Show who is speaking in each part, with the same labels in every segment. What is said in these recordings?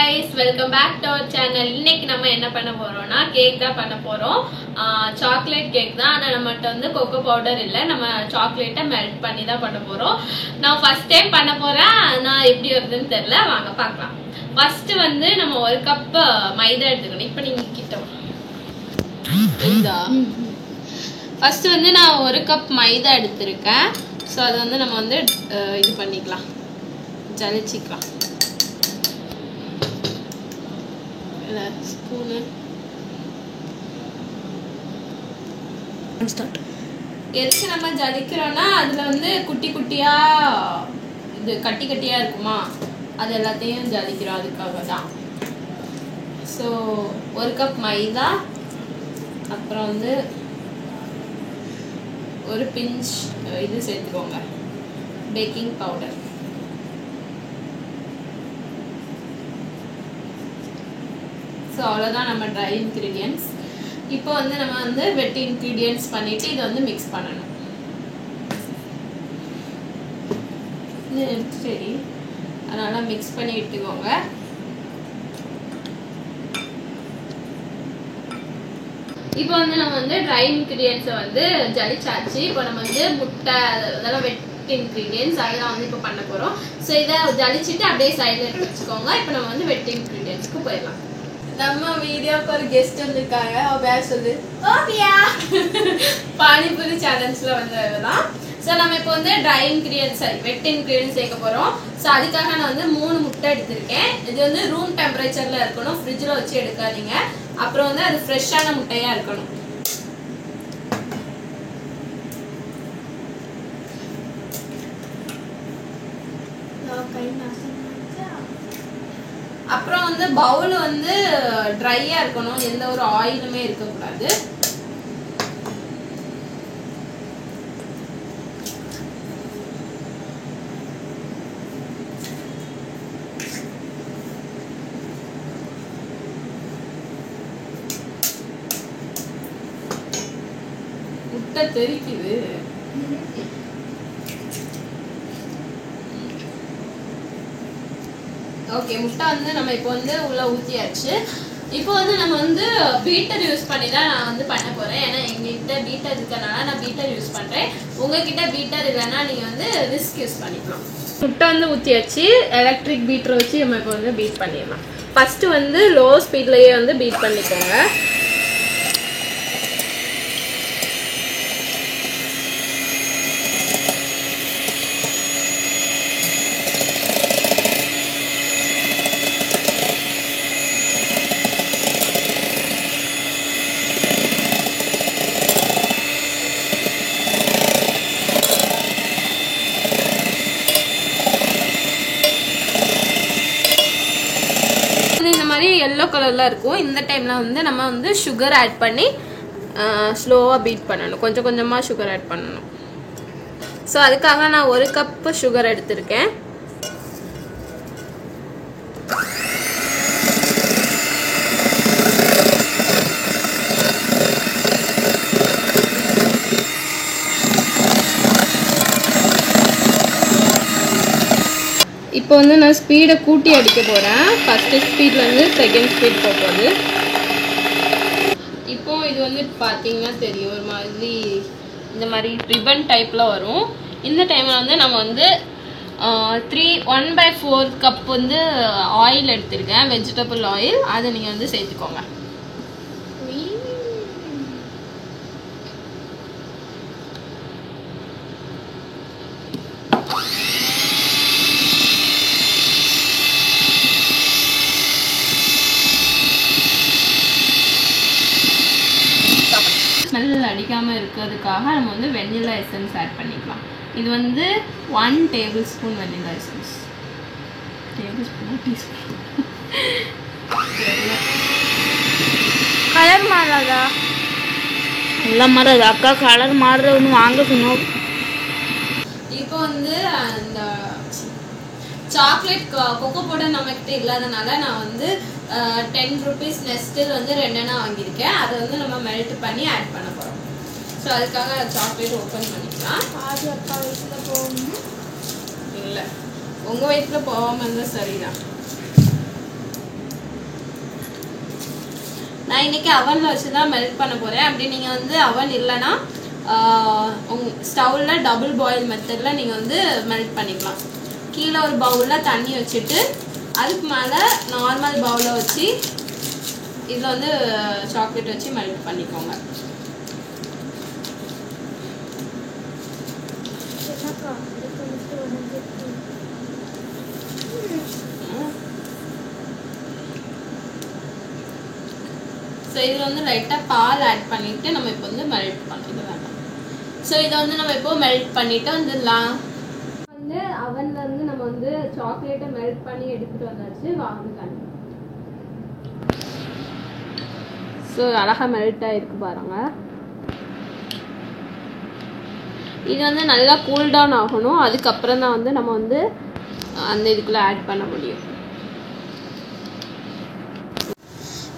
Speaker 1: guys, welcome back to our channel. இன்னைக்கு நம்ம என்ன பண்ண போறோம்னா கேக் தான் பண்ண போறோம். சாக்லேட் கேக் தான். ஆனா நம்மட்ட வந்து கோகோ பவுடர் இல்ல. நம்ம சாக்லேட்டை மெல்ட் பண்ணி தான் பண்ண போறோம். நான் ஃபர்ஸ்ட் டைம் பண்ண போறேன். நான் எப்படி வருதுன்னு தெரியல. வாங்க பார்க்கலாம். ஃபர்ஸ்ட் வந்து நம்ம 1 கப் மைதா எடுத்துக்கணும். இப்போ நீங்க கிட்ட ஃபர்ஸ்ட் வந்து நான் 1 கப் மைதா எடுத்திருக்கேன். ஸோ அதை வந்து நம்ம வந்து இது பண்ணிக்கலாம், ஜலிச்சிக்கலாம். ஸ்பூனு எதுக்கு நம்ம ஜலிக்கிறோம்னா அதில் வந்து குட்டி குட்டியா இது கட்டி கட்டியா இருக்குமா, அது எல்லாத்தையும் ஜலிக்கிறோம், அதுக்காக தான். ஸோ 1 கப் மைதா, அப்புறம் வந்து ஒரு பிஞ்ச் இது சேர்த்துக்கோங்க, பேக்கிங் பவுடர். ஸோ அவ்வளோதான் நம்ம ட்ரை இன்க்ரீடியன்ட்ஸ். இப்போ வந்து நம்ம வந்து வெட் இன்க்ரீடியன்ட்ஸ் பண்ணிட்டு இதை வந்து மிக்ஸ் பண்ணணும். சரி, அதனால் மிக்ஸ் பண்ணி விட்டுக்கோங்க. இப்போ வந்து நம்ம வந்து ட்ரை இன்க்ரீடியன்ட்ஸை வந்து ஜலிச்சாச்சு. இப்போ நம்ம வந்து முட்டை அதெல்லாம் வெட் இன்க்ரீடியன்ட்ஸ் அதெல்லாம் வந்து இப்போ பண்ண போகிறோம். ஸோ இதை ஜலிச்சுட்டு அப்படியே சைடில் எடுத்து வச்சுக்கோங்க. இப்போ நம்ம வந்து வெட் இன்க்ரீடியன்ட்ஸ்க்கு போயிடலாம். நம்ம வீடியோக்கு ஒரு கெஸ்ட் வந்திருக்காங்க. அவ பேர் சொல்லு. ஓபியா. பானிபூரி சேலஞ்சில் வந்ததுதான். ஸோ நம்ம இப்போ வந்து ட்ரை இன்க்ரீடியன்ஸ் வெட் இன்க்ரீடியன்ஸ் சேர்க்க போகிறோம். ஸோ அதுக்காக நான் வந்து 3 முட்டை எடுத்திருக்கேன். இது வந்து ரூம் டெம்பரேச்சரில் இருக்கணும், ஃப்ரிட்ஜில் வச்சு எடுக்காதீங்க. அப்புறம் வந்து அது ஃப்ரெஷ்ஷான முட்டையாக இருக்கணும். அப்புறம் வந்து பவுல் வந்து ட்ரையா இருக்கணும், எந்த ஒரு ஆயிலுமே இருக்கக்கூடாது. முட்டை தெரிக்குது. ஓகே, முட்டை வந்து நம்ம இப்போ வந்து உள்ள ஊற்றியாச்சு. இப்போ வந்து நம்ம வந்து பீட்டர் யூஸ் பண்ணி தான் நான் வந்து பண்ண போகிறேன். ஏன்னா எங்ககிட்ட பீட்டர் இருக்கனால நான் பீட்டர் யூஸ் பண்ணுறேன். உங்ககிட்ட பீட்டர் இல்லைன்னா நீங்கள் வந்து விஸ்க் யூஸ் பண்ணிக்கலாம். முட்டை வந்து ஊற்றியாச்சு. எலக்ட்ரிக் பீட்டரை வச்சு நம்ம இப்போ வந்து பீட் பண்ணிடலாம். ஃபஸ்ட்டு வந்து லோ ஸ்பீட்லேயே வந்து பீட் பண்ணிக்கோங்க. இந்த மாதிரி எல்லோ கலர்ல இருக்கும். இந்த டைம்ல வந்து நம்ம வந்து சுகர் ஆட் பண்ணி ஸ்லோவா பீட் பண்ணணும். கொஞ்சம் கொஞ்சமா சுகர் ஆட் பண்ணணும். ஸோ அதுக்காக நான் 1 கப் சுகர் எடுத்திருக்கேன். இப்போ வந்து நான் ஸ்பீடை கூட்டி அடிக்க போகிறேன். ஃபஸ்ட்டு ஸ்பீட்லேருந்து செகண்ட் ஸ்பீட் போகுது. இப்போ இது வந்து பார்த்தீங்கன்னா தெரியும், ஒரு மாதிரி இந்த மாதிரி ரிப்பன் டைப்பில் வரும். இந்த டைமில் வந்து நம்ம வந்து 1/4 கப் வந்து ஆயில் எடுத்திருக்கேன், வெஜிடபிள் ஆயில். அதை நீங்கள் வந்து சேர்த்துக்கோங்க. ஸ்மெல் அடிக்காமல் இருக்கிறதுக்காக நம்ம வந்து வெண்ணிலா எசன்ஸ் ஆட் பண்ணிக்கலாம். இது வந்து 1 tablespoon vanilla essence. Tablespoon teaspoon.
Speaker 2: Colour மாறாதா? எல்லாம் மாறாது அக்கா, கலர் மாறுற ஒன்று வாங்க சொன்னோம்.
Speaker 1: இப்போ வந்து அந்த சாக்லேட் கொக்கோ பவுடர் நம்மகிட்ட இல்லாதனால நான் வந்து 10 rupees நெஸ்டில் வந்து 2 வாங்கியிருக்கேன். அதை வந்து நம்ம மெல்ட் பண்ணி ஆட் பண்ண போகிறோம். ஸோ அதுக்காக சாக்லேட் ஓப்பன் பண்ணிக்கலாம்.
Speaker 2: அது அக்கா வயசில் போகணும்
Speaker 1: இல்லை, உங்கள் வயிற்றுல போகாமல் இருந்தால் சரிதான். நான் இன்னைக்கு அவன்ல வச்சு தான் மெல்ட் பண்ண போறேன். அப்படி நீங்க வந்து அவன் இல்லைன்னா ஸ்டவ்ல டபுள் பாயில் மெத்தட்ல நீங்க வந்து மெல்ட் பண்ணிக்கலாம். கீழே ஒரு பவுல்ல தண்ணி வச்சுட்டு அதுக்கு மேல நார்மல் பவுல வச்சு இதுல வந்து சாக்லேட் வச்சு மெல்ட் பண்ணிக்கோங்க. ஸோ இதில் வந்து லைட்டாக பால் ஆட் பண்ணிவிட்டு நம்ம இப்போ வந்து மெல்ட் பண்ணிட்டு வேண்டாம். ஸோ இதை வந்து நம்ம இப்போ மெல்ட் பண்ணிவிட்டு வந்துடலாம். வந்து அவனில் இருந்து நம்ம வந்து சாக்லேட்டை மெல்ட் பண்ணி எடுத்துகிட்டு வந்தாச்சு. வாங்க கண்ணு. ஸோ அழகாக மெல்ட் ஆகிருக்கு பாருங்க. இது வந்து நல்லா கூல் டவுன் ஆகணும். அதுக்கப்புறம் தான் வந்து நம்ம வந்து அந்த இதுக்குள்ளே ஆட் பண்ண முடியும்.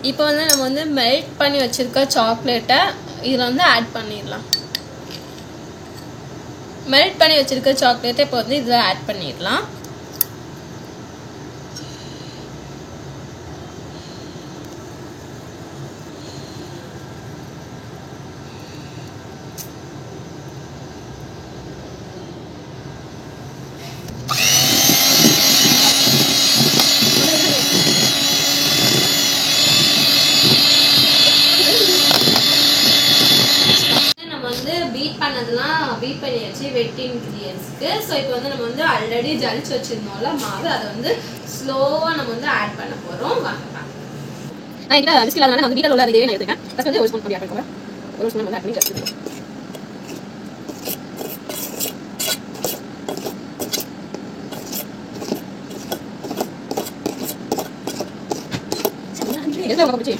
Speaker 1: இப்போ வந்து நம்ம வந்து மெல்ட் பண்ணி வச்சிருக்க சாக்லேட்டை இதில் வந்து ஆட் பண்ணிடலாம். மெல்ட் பண்ணி வச்சிருக்க சாக்லேட்டை இப்போ வந்து இதில் ஆட் பண்ணிடலாம். பீட் பண்ணியாச்சு வெட் இன்கிரியன்ட்ஸ்க்கு. ஸோ இப்போ வந்து நம்ம வந்து ஆல்ரெடி ஜலிச்சு வச்சிருந்தோம்ல மாவு, அதை வந்து ஸ்லோவா நம்ம வந்து ஆட் பண்ண போறோம். வாங்க நான் இந்த பிஸ்கட் அதனால நான் வீட்ல உள்ள இதே நான் எடுத்துக்கேன். ஃபர்ஸ்ட் வந்து ஒரு ஸ்பூன் அப்படி ஆட் பண்ணுங்க. ஒரு ஸ்பூன் வந்து ஆட் பண்ணி ஜஸ்ட் எல்லாம் உங்களுக்கு பிடிச்சி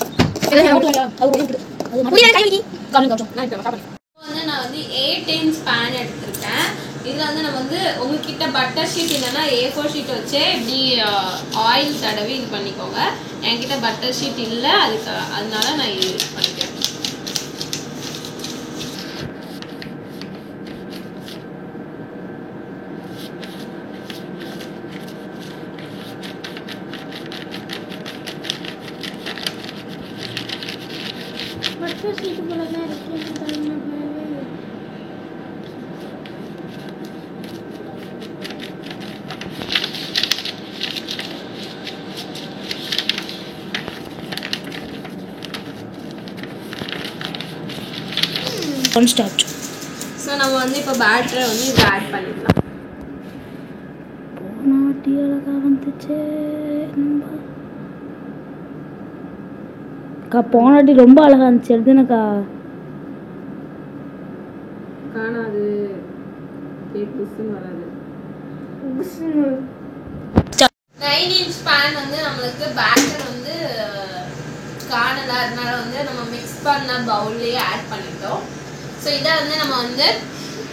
Speaker 1: நான் வந்து 8 inch பேன் எடுத்திருக்கேன். இதுல வந்து நம்ம வந்து உங்ககிட்ட பட்டர் ஷீட் இல்லைன்னா A4 ஷீட் வச்சு இப்படி ஆயில் தடவி இது பண்ணிக்கோங்க. என்கிட்ட பட்டர் ஷீட் இல்லை, அதனால நான் யூஸ் பண்ணிக்கிறேன்.
Speaker 3: பட்டர் ஷீட் போல தான் இருக்கு.
Speaker 2: One start.
Speaker 1: ஸோ நம்ம வந்து இப்போ பேட்டரை வந்து இதை ஆட் பண்ணிடலாம்.
Speaker 2: போனாட்டி அழகா வந்துச்சு. அக்கா போனாட்டி ரொம்ப அழகா இருந்துச்சு. எடுத்துனக்கா
Speaker 1: காணாது கேக் புஷ்ஷுன்னு வராது. 9 inch பேன் வந்து நம்மளுக்கு பேட்டர் வந்து காணல, அதனால வந்து நம்ம மிக்ஸ் பண்ண பவுல்லையே ஆட் பண்ணிட்டோம். ஸோ இதை வந்து நம்ம வந்து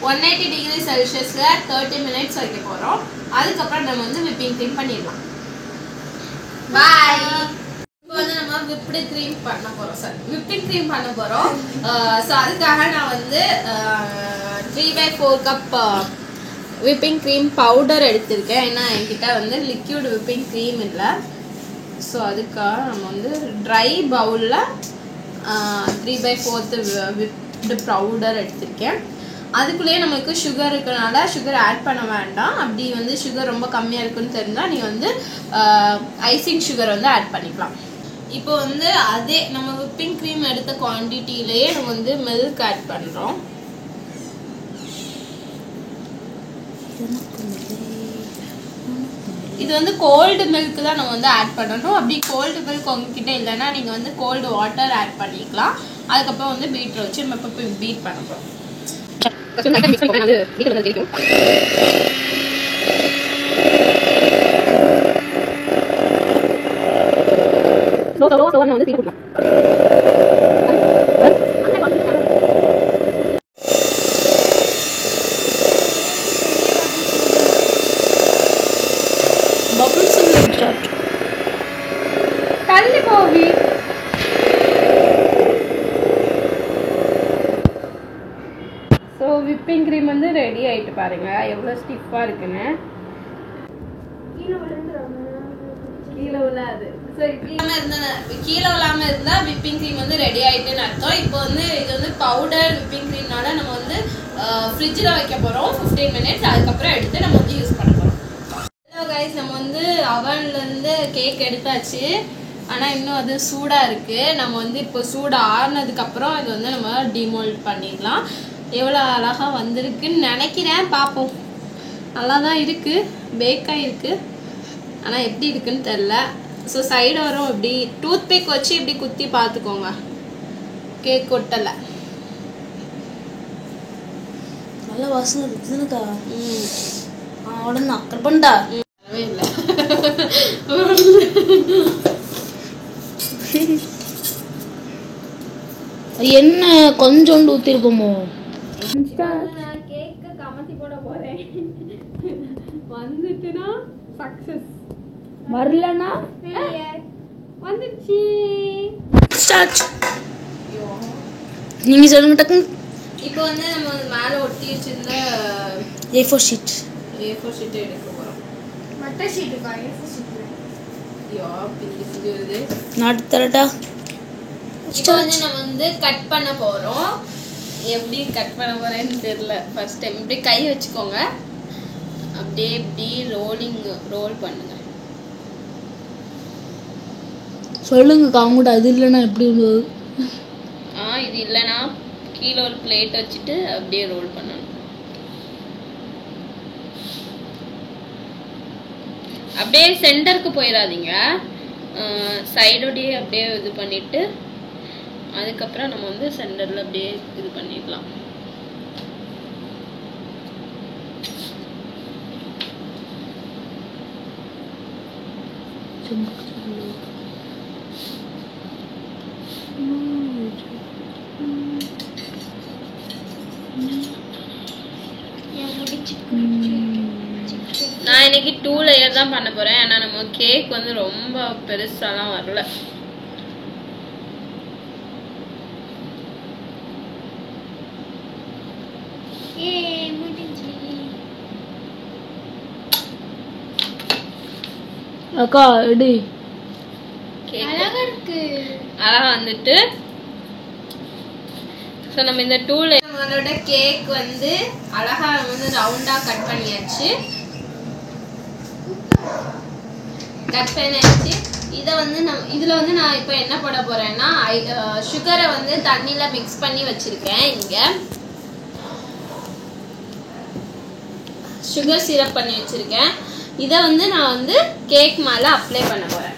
Speaker 1: 180 degree Celsiusல 30 minutes வைக்க போகிறோம். அதுக்கப்புறம் நம்ம வந்து விப்பிங் க்ரீம் பண்ணிடலாம். பாய். இப்போ வந்து நம்ம விப்டு க்ரீம் பண்ண போகிறோம். சார் விப்பிங் க்ரீம் பண்ண போகிறோம். ஸோ அதுக்காக நான் வந்து 3/4 கப் விப்பிங் க்ரீம் பவுடர் எடுத்திருக்கேன். ஏன்னா என்கிட்ட வந்து லிக்யூட் விப்பிங் க்ரீம் இல்லை. ஸோ அதுக்காக நம்ம வந்து ட்ரை பவுலில் 3/4 விப்டு பவுடர் எடுத்திருக்கேன். அதுக்குள்ளேயே நமக்கு சுகர் இருக்கிறனால சுகர் ஆட் பண்ண வேண்டாம். அப்படி வந்து சுகர் ரொம்ப கம்மியாக இருக்குன்னு தெரிஞ்சால் நீங்கள் வந்து ஐசிங் சுகர் வந்து ஆட் பண்ணிக்கலாம். இப்போ வந்து அதே நம்ம விப்பிங் க்ரீம் எடுத்த குவான்டிட்டியிலேயே நம்ம வந்து மில்க் ஆட் பண்ணுறோம். இது வந்து கோல்டு மில்க் தான் நம்ம வந்து ஆட் பண்ணணும். அப்படி கோல்டு மில்க் உங்ககிட்ட இல்லைன்னா நீங்கள் வந்து கோல்டு வாட்டர் ஆட் பண்ணிக்கலாம். அதுக்கப்புறம் வந்து பீட்டர் வச்சு நம்ம இப்போ பீட் பண்ண போகிறோம். தள்ளி போவி. ஸோ விப்பிங் க்ரீம் வந்து ரெடி ஆகிட்டு பாருங்க எவ்வளோ ஸ்டிஃபாக இருக்குன்னு. கீழே விழாது. ஸோ கீழே விழாம இருந்தா விப்பிங் க்ரீம் வந்து ரெடி ஆயிட்டுன்னு அர்த்தம். இப்போ வந்து இது வந்து பவுடர் விப்பிங் க்ரீம்னால நம்ம வந்து ஃப்ரிட்ஜில் வைக்க போறோம் 15 minutes. அதுக்கப்புறம் எடுத்து நம்ம வந்து யூஸ் பண்ண போறோம். ஹலோ கைஸ், நம்ம வந்து அவன்ல இருந்து கேக் எடுத்தாச்சு. ஆனா இன்னும் அது சூடா இருக்கு. நம்ம வந்து இப்போ சூடு ஆறுனதுக்கு அப்புறம் அது வந்து நம்ம டிமோல்ட் பண்ணிடலாம். எவ்வளோ அழகா வந்திருக்குன்னு நினைக்கிறேன். பார்ப்போம். நல்லா தான் இருக்கு, பேக் ஆகிருக்கு. ஆனால் எப்படி இருக்குன்னு தெரில. ஸோ சைடு வரும், இப்படி டூத் பிக் வச்சு இப்படி குத்தி பார்த்துக்கோங்க. கேக் கொட்டலை.
Speaker 2: நல்ல வாசனை இருக்குதுக்கா. அவ்வளோதான் கட் பண்ணிட்டா
Speaker 1: இல்லை.
Speaker 2: என்ன கொஞ்சோண்டு ஊற்றிருப்போமோ?
Speaker 1: நான் கேக்க கமத்தி போட போறேன். வந்துட்டுனா சக்சஸ்,
Speaker 2: வரலனா
Speaker 1: வந்துச்சு.
Speaker 2: ஸ்டார்ட். நீங்க சொல்லுங்க டக்கு.
Speaker 1: இப்போ வந்து நம்ம மேல ஒட்டி வச்சிருந்த
Speaker 2: A4 ஷீட்
Speaker 1: எடுக்க போறோம்.
Speaker 3: மட்ட ஷீட்டுக்கா A4 ஷீட்.
Speaker 1: ஐயோ பிஞ்சு வருது.
Speaker 2: நாட்டு தரட்டா.
Speaker 1: இப்போ வந்து நம்ம வந்து கட் பண்ண போறோம். எப்படி கட் பண்ண போறேன்னு தெரியல. ஃபர்ஸ்ட் டைம் இப்படி கை வச்சுக்கோங்க. அப்படியே இப்படி ரோல் பண்ணுங்க.
Speaker 2: சொல்லுங்கக்கா. அவங்ககிட்ட அது இல்லைன்னா எப்படி உள்ளது?
Speaker 1: இது இல்லைன்னா கீழே ஒரு பிளேட் வச்சுட்டு அப்படியே ரோல் பண்ணணும். அப்படியே சென்டருக்கு போயிடாதீங்க. சைடோடையே அப்படியே இது பண்ணிட்டு அதுக்கப்புறம் நம்ம வந்து சென்டர்ல அப்படியே இது பண்ணிடலாம். நான் இன்னைக்கு 2 லேயர் தான் பண்ண போறேன். ஏன்னா நம்ம கேக் வந்து ரொம்ப பெருசாலாம் வரல.
Speaker 2: அக்கா எடி
Speaker 3: அழகா இருக்கு.
Speaker 1: அழகா வந்துட்டு ஸோ நம்ம இந்த 2 லேயர் நம்மளோட கேக் வந்து அழகா வந்து ரவுண்டா கட் பண்ணியாச்சு. இதை வந்து இதுல வந்து நான் இப்போ என்ன போட போறேன்னா சுகரை வந்து தண்ணியில மிக்ஸ் பண்ணி வச்சிருக்கேன். இங்க சுகர் சிரப் பண்ணி வச்சிருக்கேன். இதை வந்து நான் வந்து கேக் மேல அப்ளை பண்ண போறேன்.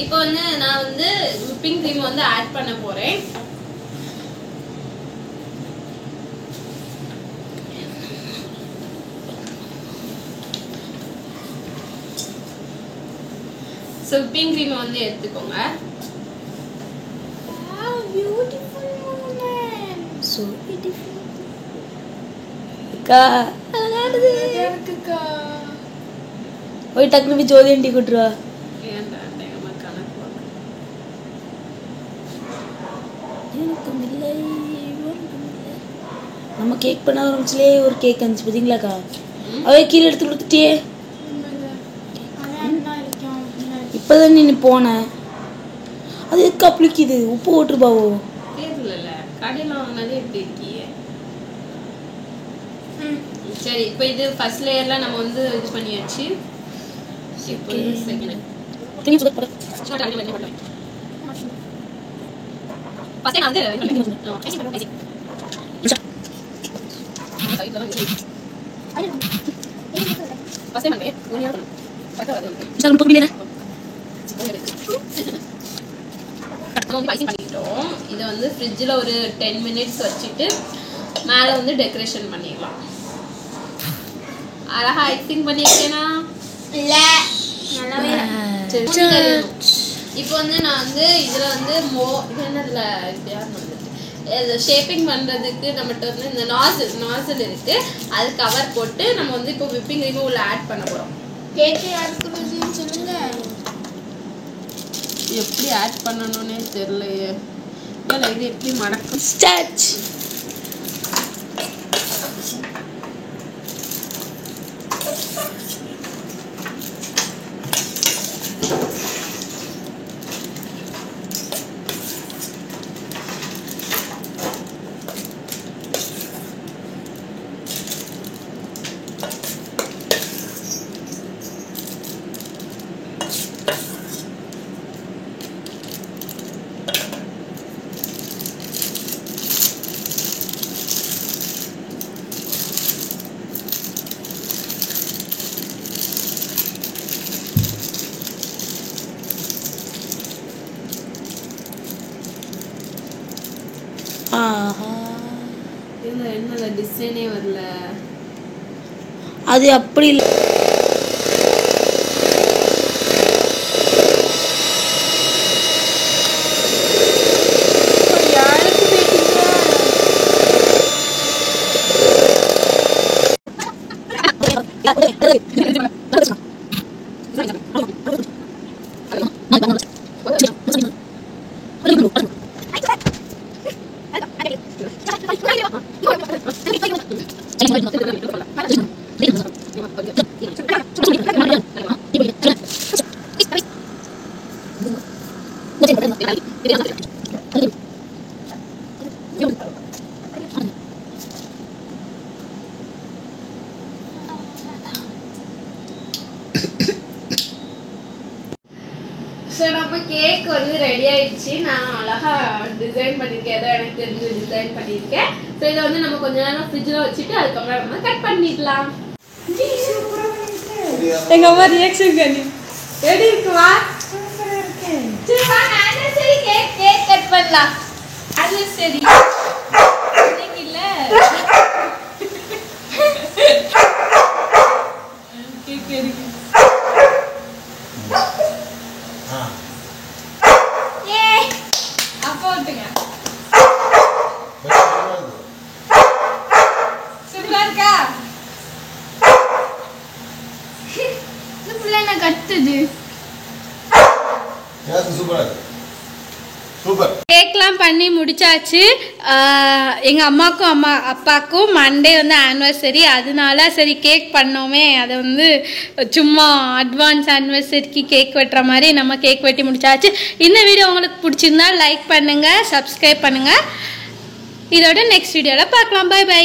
Speaker 1: இப்போ வந்து நான் வந்து விப்பிங் க்ரீம் வந்து ஆட் பண்ண போறேன். விப்பிங் க்ரீம் வந்து எடுத்துக்கோங்க.
Speaker 3: Beautiful moment.
Speaker 2: சோ அக்கா
Speaker 3: அழகா இருக்குக்கா.
Speaker 2: போய் டக்குனு போய் ஜோதி ஆண்டி கூட்டுருவா. நம்ம கேக் பண்ண ஆரம்பிச்சுலே ஒரு கேக் வந்துச்சு பார்த்தீங்களாக்கா? அவே கீழே எடுத்து கொடுத்துட்டியே. இப்போதான் நீ போன. அது எதுக்கு அப்ளிக்குது? உப்பு ஓட்டுருப்பாவோ?
Speaker 1: தெரியல, கடையில் வாங்கினது எப்படி இருக்கீங்க? சரி, இப்போ இது ஃபர்ஸ்ட் லேயர்ல நம்ம வந்து இது பண்ணியாச்சு. இப்போ செகண்ட் இதை வந்து ஃப்ரிட்ஜில் ஒரு 10 minutes வச்சுட்டு மேலே வந்து டெக்கரேஷன் பண்ணிடலாம். அழகா ஐசிங் பண்ணிருக்கேனா?
Speaker 3: இல்ல நல்லாவே
Speaker 1: இப்போ வந்து நான் வந்து இதுல வந்து இது என்னதுல ஷேப்பிங் பண்றதுக்கு நம்மகிட்ட வந்து இந்த நாசில் இருக்கு. அது கவர் போட்டு நம்ம வந்து இப்போ விப்பிங் க்ரீம் உள்ள ஆட் பண்ண போறோம்.
Speaker 3: கேக் யாருக்கு சொல்லுங்க.
Speaker 1: எப்படி ஆட் பண்ணணும்னே தெரியலையே. இல்லை இது எப்படி மடக்கும்?
Speaker 2: ஸ்டார்ட். ஆஹா,
Speaker 1: இல்லை என்னல டிசைனே வரல.
Speaker 2: அது அப்படி இல்லை.
Speaker 1: ஸோ நம்ம கேக் வந்து ரெடி ஆயிடுச்சு. நான் அழகா டிசைன் பண்ணியிருக்கேன், ஏதோ எனக்கு தெரிஞ்சு டிசைன் பண்ணியிருக்கேன். ஸோ இதை வந்து நம்ம கொஞ்ச நேரம் ஃப்ரிட்ஜில் வச்சுட்டு அதுக்கப்புறம் நம்ம கட் பண்ணிடலாம். எங்க அம்மா ரியாக்ஷன் பண்ணி எப்படி இருக்குவா? சரி வா, நான் சரி கேக் கட் பண்ணலாம். அது சரி இல்ல கேக் இருக்கு. அப்பா விட்டுங்க. சூப்பரா இருக்கா? இந்த பிள்ளை என்ன கத்துது? கேக்லாம் பண்ணி முடிச்சாச்சு. எங்கள் அம்மாக்கும் அப்பாவுக்கும் மண்டே வந்து ஆனிவர்சரி, அதனால சரி கேக் பண்ணோமே, அதை வந்து சும்மா அட்வான்ஸ் ஆனிவர்சரிக்கு கேக் வெட்டுற மாதிரி நம்ம கேக் வெட்டி முடிச்சாச்சு. இந்த வீடியோ உங்களுக்கு பிடிச்சிருந்தா லைக் பண்ணுங்கள், சப்ஸ்கிரைப் பண்ணுங்கள். இதோட நெக்ஸ்ட் வீடியோவில் பார்க்கலாம். Bye by.